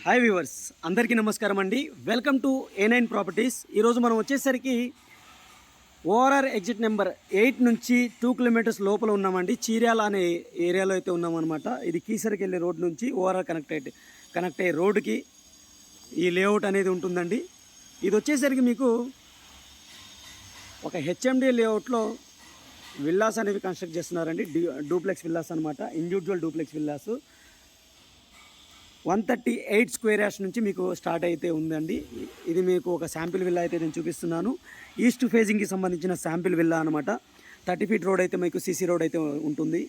Hi viewers, అందరికీ నమస్కారం అండి. Welcome to A9 properties. ఈరోజు మనం వచ్చేసరికి ఓఆర్ఆర్ ఎగ్జిట్ నెంబర్ 8 నుంచి 2 కిలోమీటర్స్ లోపల ఉన్నామండి. చీర్యాల అనే ఏరియాలో అయితే ఉన్నామన్నమాట. ఇది కీసరికి వెళ్ళే రోడ్ నుంచి ఓఆర్ఆర్ కనెక్ట్ అయ్యే రోడ్డుకి ఈ లేఅవుట్ అనేది ఉంటుందండి. ఇది వచ్చేసరికి మీకు ఒక హెచ్ఎండి లేఅవుట్లో విల్లాస్ అనేవి కన్స్ట్రక్ట్ చేస్తున్నారండి. డూప్లెక్స్ విల్లాస్ అనమాట, individual duplex villas. 138 square yards నుంచి మీకు స్టార్ట్ అయితే ఉందండి. ఇది మీకు ఒక శాంపిల్ విల్లా అయితే నేను చూపిస్తున్నాను. ఈస్ట్ ఫేజింగ్కి సంబంధించిన శాంపిల్ విల్లా అనమాట. 30 ఫీట్ రోడ్ అయితే మీకు సీసీ రోడ్ అయితే ఉంటుంది.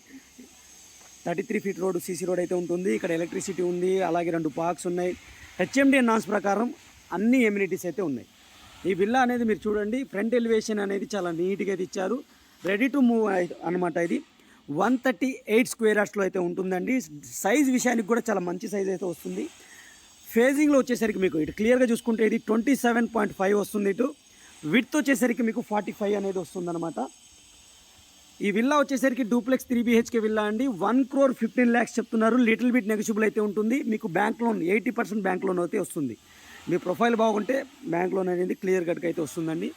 33 ఫీట్ రోడ్ సీసీ రోడ్ అయితే ఉంటుంది. ఇక్కడ ఎలక్ట్రిసిటీ ఉంది, అలాగే 2 పార్క్స్ ఉన్నాయి. హెచ్ఎండి నాన్స్ ప్రకారం అన్ని ఎమ్యూనిటీస్ అయితే ఉన్నాయి. ఈ విల్లా అనేది మీరు చూడండి, ఫ్రంట్ ఎలివేషన్ అనేది చాలా నీట్గా అయితే ఇచ్చారు. రెడీ టు మూవ్ అనమాట. ఇది 138 స్క్వేర్ యార్డ్స్లో అయితే ఉంటుందండి. సైజ్ విషయానికి కూడా చాలా మంచి సైజ్ అయితే వస్తుంది. ఫేజింగ్లో వచ్చేసరికి మీకు ఇటు క్లియర్గా చూసుకుంటే ఇది 27.5 వస్తుంది. ఇటు విడ్త్ వచ్చేసరికి మీకు 45 అనేది వస్తుందన్నమాట. ఈ విల్లా వచ్చేసరికి డూప్లెక్స్ 3 BHK విల్లా అండి. 1,15,00,000 చెప్తున్నారు. లిటిల్ బిట్ నెగోషియబుల్ అయితే ఉంటుంది. మీకు బ్యాంక్ లోన్ 80% బ్యాంక్ లోన్ అయితే వస్తుంది. మీ ప్రొఫైల్ బాగుంటే బ్యాంక్ లోన్ అనేది క్లియర్ కట్గా అయితే వస్తుందండి.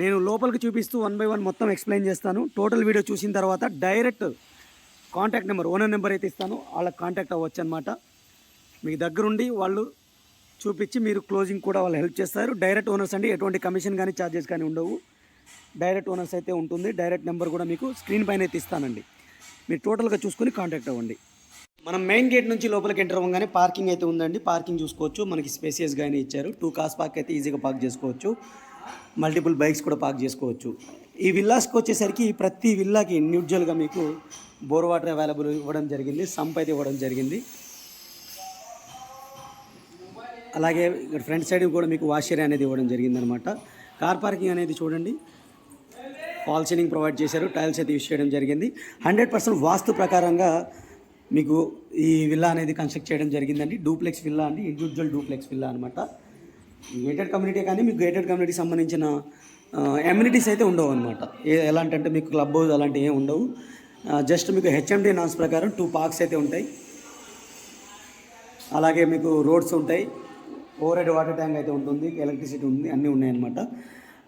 నేను లోపలికి చూపిస్తూ 1 బై 1 మొత్తం ఎక్స్ప్లెయిన్ చేస్తాను. టోటల్ వీడియో చూసిన తర్వాత direct contact number, owner number అయితే ఇస్తాను, వాళ్ళకి కాంటాక్ట్ అవ్వచ్చు అనమాట. మీకు దగ్గరుండి వాళ్ళు చూపించి మీరు క్లోజింగ్ కూడా వాళ్ళు హెల్ప్ చేస్తారు. డైరెక్ట్ ఓనర్స్ అండి, ఎటువంటి కమిషన్ కానీ ఛార్జెస్ కానీ ఉండవు. డైరెక్ట్ ఓనర్స్ అయితే ఉంటుంది. డైరెక్ట్ నెంబర్ కూడా మీకు స్క్రీన్ పైన అయితే ఇస్తానండి. మీరు టోటల్గా చూసుకొని కాంటాక్ట్ అవ్వండి. మనం మెయిన్ గేట్ నుంచి లోపలికి ఎంటర్ అవ్వగానే పార్కింగ్ అయితే ఉందండి. పార్కింగ్ చూసుకోవచ్చు. మనకి స్పేసియస్గానే ఇచ్చారు. 2 కార్స్ పార్క్ అయితే ఈజీగా పార్క్ చేసుకోవచ్చు. మల్టిపుల్ బైక్స్ కూడా పార్క్ చేసుకోవచ్చు. ఈ విల్లాస్కి వచ్చేసరికి ప్రతి విల్లాకి ఇండివిజువల్గా మీకు బోర్ వాటర్ అవైలబుల్ ఇవ్వడం జరిగింది. సంప్ అయితే ఇవ్వడం జరిగింది. అలాగే ఇక్కడ ఫ్రంట్ సైడ్ కూడా మీకు వాష్ ఏరియా అనేది ఇవ్వడం జరిగిందనమాట. కార్ పార్కింగ్ అనేది చూడండి, ఫాల్ సీలింగ్ ప్రొవైడ్ చేశారు. టైల్స్ అయితే యూస్ చేయడం జరిగింది. 100% వాస్తు ప్రకారంగా మీకు ఈ విల్లా అనేది కన్స్ట్రక్ట్ చేయడం జరిగిందండి. డూప్లెక్స్ విల్లా అండి, ఇండివిజువల్ డూప్లెక్స్ విల్లా అనమాట. గేటెడ్ కమ్యూనిటీ కానీ మీకు గేటెడ్ కమ్యూనిటీకి సంబంధించిన ఎమ్యూనిటీస్ అయితే ఉండవు అనమాట. ఎలా అంటే మీకు క్లబ్ హౌస్ అలాంటివి ఏమి ఉండవు. జస్ట్ మీకు హెచ్ఎండి నాన్స్ ప్రకారం 2 పార్క్స్ అయితే ఉంటాయి. అలాగే మీకు రోడ్స్ ఉంటాయి. ఓవర్ హెడ్ వాటర్ ట్యాంక్ అయితే ఉంటుంది. ఎలక్ట్రిసిటీ ఉంది, అన్నీ ఉన్నాయన్నమాట.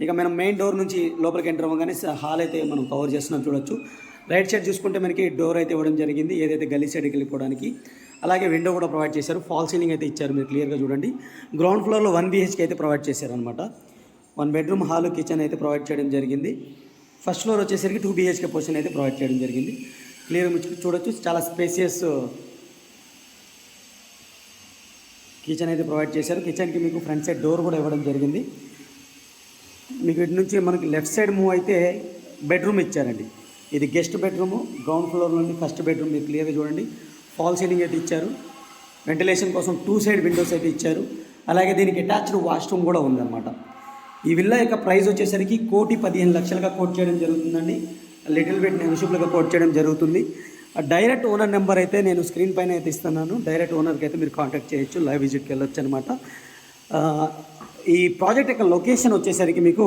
ఇక మనం మెయిన్ డోర్ నుంచి లోపలికి ఎంటర్ అవ్వగానే హాల్ అయితే మనం కవర్ చేస్తున్నాం, చూడొచ్చు. రైట్ సైడ్ చూసుకుంటే మనకి డోర్ అయితే ఇవ్వడం జరిగింది, ఏదైతే గల్లీ సైడ్కి వెళ్ళిపోవడానికి. అలాగే విండో కూడా ప్రొవైడ్ చేశారు. ఫాల్ సీలింగ్ అయితే ఇచ్చారు, మీరు క్లియర్గా చూడండి. గ్రౌండ్ ఫ్లోర్లో 1 BHK అయితే ప్రొవైడ్ చేశారు అనమాట. 1 బెడ్రూమ్, హాలు, కిచెన్ అయితే ప్రొవైడ్ చేయడం జరిగింది. ఫస్ట్ ఫ్లోర్ వచ్చేసరికి 2 BHK పోర్షన్ అయితే ప్రొవైడ్ చేయడం జరిగింది. క్లియర్గా చూడొచ్చు. చాలా స్పేసియస్ కిచెన్ అయితే ప్రొవైడ్ చేశారు. కిచెన్కి మీకు ఫ్రంట్ సైడ్ డోర్ కూడా ఇవ్వడం జరిగింది. మీకు ఇటు నుంచి మనకి లెఫ్ట్ సైడ్ మూవ్ అయితే బెడ్రూమ్ ఇచ్చారండి. ఇది గెస్ట్ బెడ్రూము. గ్రౌండ్ ఫ్లోర్లోని ఫస్ట్ బెడ్రూమ్ మీరు క్లియర్గా చూడండి. ఫాల్ సీలింగ్ అయితే ఇచ్చారు. వెంటిలేషన్ కోసం 2 సైడ్ విండోస్ అయితే ఇచ్చారు. అలాగే దీనికి అటాచ్డ్ వాష్రూమ్ కూడా ఉందన్నమాట. ఈ విల్లా యొక్క ప్రైస్ వచ్చేసరికి 1,15,00,000గా కోట్ చేయడం జరుగుతుందండి. లిటిల్ బిట్ నెగోషియబుల్గా కోట్ చేయడం జరుగుతుంది. డైరెక్ట్ ఓనర్ నెంబర్ అయితే నేను స్క్రీన్ పైన అయితే ఇస్తున్నాను. డైరెక్ట్ ఓనర్కి అయితే మీరు కాంటాక్ట్ చేయొచ్చు, లైవ్ విజిట్కి వెళ్ళొచ్చు అనమాట. ఈ ప్రాజెక్ట్ యొక్క లొకేషన్ వచ్చేసరికి మీకు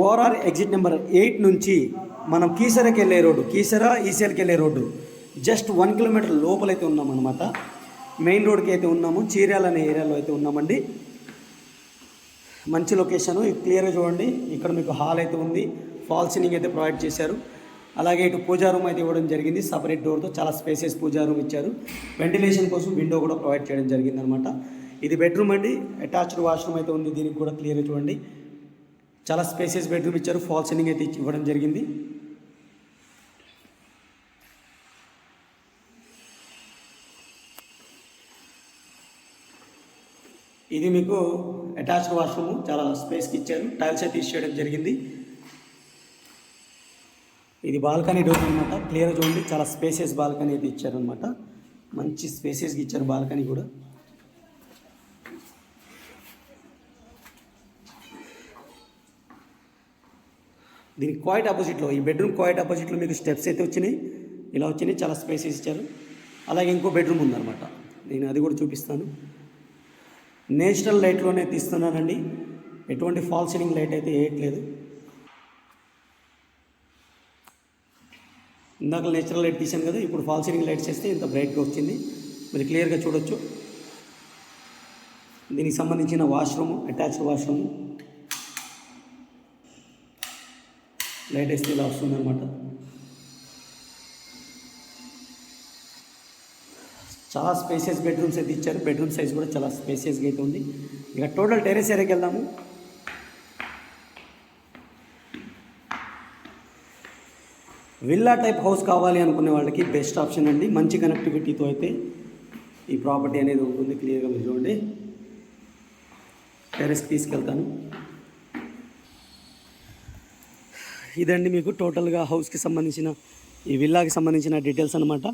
ఓఆర్ఆర్ ఎగ్జిట్ నెంబర్ 8 నుంచి మనం కీసరాకి వెళ్ళే రోడ్డు, కీసరా ఈసీఎల్కి వెళ్ళే రోడ్డు జస్ట్ 1 కిలోమీటర్ లోపలైతే ఉన్నామన్నమాట. మెయిన్ రోడ్కి అయితే ఉన్నాము. చీర్యాల అనే ఏరియాలో అయితే ఉన్నామండి. మంచి లొకేషను. క్లియర్గా చూడండి. ఇక్కడ మీకు హాల్ అయితే ఉంది. ఫాల్ సీలింగ్ అయితే ప్రొవైడ్ చేశారు. అలాగే ఇటు పూజా రూమ్ అయితే ఇవ్వడం జరిగింది. సపరేట్ డోర్తో చాలా స్పేసెస్ పూజా రూమ్ ఇచ్చారు. వెంటిలేషన్ కోసం విండో కూడా ప్రొవైడ్ చేయడం జరిగింది అనమాట. ఇది బెడ్రూమ్ అండి. అటాచ్డ్ వాష్రూమ్ అయితే ఉంది. దీనికి కూడా క్లియర్గా చూడండి. చాలా స్పేసెస్ బెడ్రూమ్ ఇచ్చారు. ఫాల్ సీలింగ్ అయితే ఇవ్వడం జరిగింది. ఇది మీకు అటాచ్డ్ వాష్రూమ్, చాలా స్పేస్కి ఇచ్చారు. టైల్స్ అయితే యూస్ చేయడం జరిగింది. ఇది బాల్కనీ డోర్ అనమాట. క్లియర్గా చూడండి. చాలా స్పేసెస్ బాల్కనీ అయితే ఇచ్చారనమాట. మంచి స్పేసెస్కి ఇచ్చారు బాల్కనీ కూడా. దీనికి క్వైట్ ఆపోజిట్లో, ఈ బెడ్రూమ్ క్వైట్ ఆపోజిట్లో మీకు స్టెప్స్ అయితే వచ్చినాయి. ఇలా వచ్చినాయి. చాలా స్పేసెస్ ఇచ్చారు. అలాగే ఇంకో బెడ్రూమ్ ఉందన్నమాట. నేను అది కూడా చూపిస్తాను. నేచురల్ లైట్లోనే తీస్తున్నానండి. ఎటువంటి ఫాల్ సీలింగ్ లైట్ అయితే వేయట్లేదు. ఇందాక నేచురల్ లైట్ తీసాను కదా, ఇప్పుడు ఫాల్ సీలింగ్ లైట్స్ వేస్తే ఇంత బ్రైట్గా వచ్చింది. మీరు క్లియర్గా చూడొచ్చు. దీనికి సంబంధించిన వాష్రూమ్, అటాచ్డ్ వాష్రూమ్. లైట్ వేస్తే ఇలా వస్తుంది అనమాట. చాలా స్పేసియస్ బెడ్రూమ్స్ అయితే ఇచ్చారు. బెడ్రూమ్ సైజ్ కూడా చాలా స్పేసియస్గా అయితే ఉంది. ఇక టోటల్ టెరెస్ ఏరియాకి వెళ్దాము. విల్లా టైప్ హౌస్ కావాలి అనుకునే వాళ్ళకి బెస్ట్ ఆప్షన్ అండి. మంచి కనెక్టివిటీతో అయితే ఈ ప్రాపర్టీ అనేది ఉంటుంది. క్లియర్గా మీరు చూడండి. టెరెస్కి తీసుకెళ్తాను. ఇదండి మీకు టోటల్గా హౌస్కి సంబంధించిన, ఈ విల్లాకి సంబంధించిన డీటెయిల్స్ అనమాట.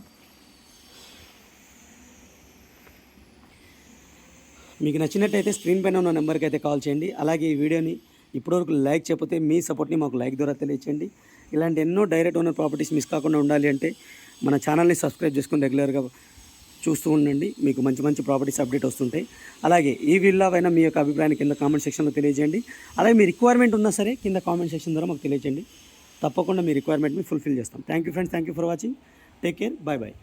మీకు నచ్చినట్టయితే స్క్రీన్ పైన ఉన్న నెంబర్కి అయితే కాల్ చేయండి. అలాగే ఈ వీడియోని ఇప్పటివరకు లైక్ చేయకపోతే మీ సపోర్ట్ని మాకు లైక్ ద్వారా తెలియచేయండి. ఇలాంటి ఎన్నో డైరెక్ట్ ఓనర్ ప్రాపర్టీస్ మిస్ కాకుండా ఉండాలి అంటే మన ఛానల్ని సబ్స్క్రైబ్ చేసుకుని రెగ్యులర్గా చూస్తూ ఉండండి. మీకు మంచి మంచి ప్రాపర్టీస్ అప్డేట్ వస్తుంటాయి. అలాగే ఈ విల్లా పైన మీ యొక్క అభిప్రాయాన్ని కింద కామెంట్ సెక్షన్లో తెలియజేయండి. అలాగే మీ రిక్వైర్మెంట్ ఉన్నా సరే కింద కామెంట్ సెక్షన్ ద్వారా మాకు తెలియజేయండి. తప్పకుండా మీ రిక్వైర్మెంట్ని ఫుల్ఫిల్ చేస్తాం. Thank you friends. Thank you for watching. Take care. Bye bye.